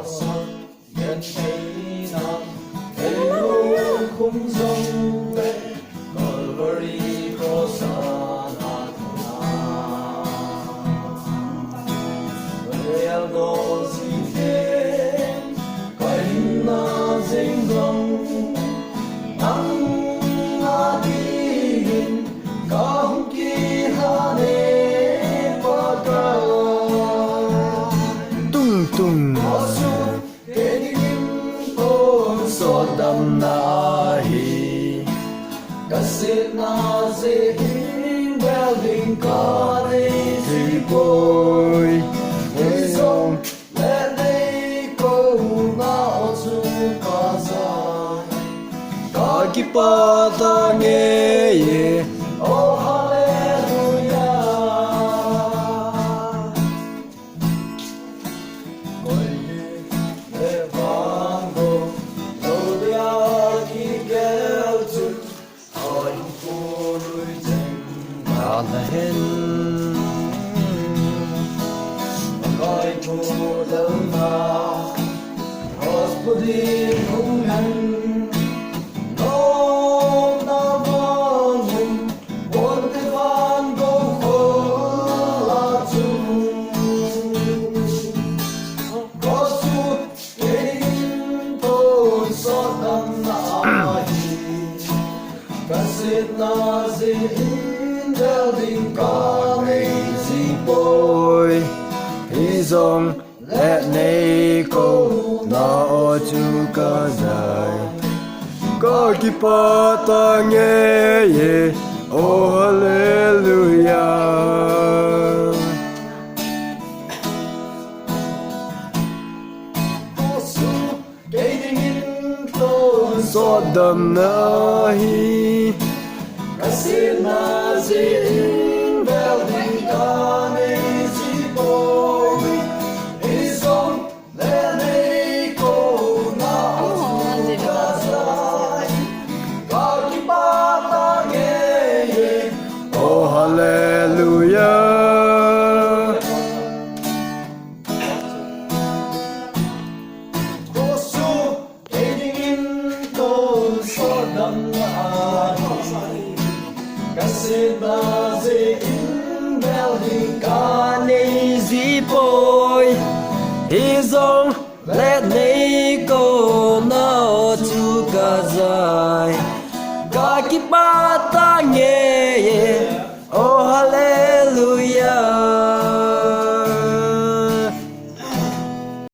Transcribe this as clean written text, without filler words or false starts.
sắc nhân thấy nam thấy lũ khung rong về Calvary cross na Real no si thêm cái na dinh dòng nắng na đi không kỳ hà nê qua cả tung tung so đam na hi kasit na ze in building ka ni si boy Hey song let me go na o chu ka sa ka ki pa ta nghe ye oh hallelujah oi le vango lo dia ki gel chu oi pu lui chen ta là hen coi thu đơn mà Hospodin hung hăng nôm na vang hùng bốn cái van công khổ là chung có su kinh tôn so đam na hi kasit na zin del ding ka nei si boy hi dòng lẽ này cô nó chu ca dài có ki pa ta nghe ye oh hallelujah so đam na hi Kasit na zin bel ding ka nei si boy Isong le nei ko na chu ka sai Ka ki pa ta nghe ye oh hallelujah Ko su ke ding in tôn so đam na Kasit na zin bel ding ka ni zi boy hi dòng lẽ này cô nó chu ca dài ca ki pa ta nghe ye oh hallelujah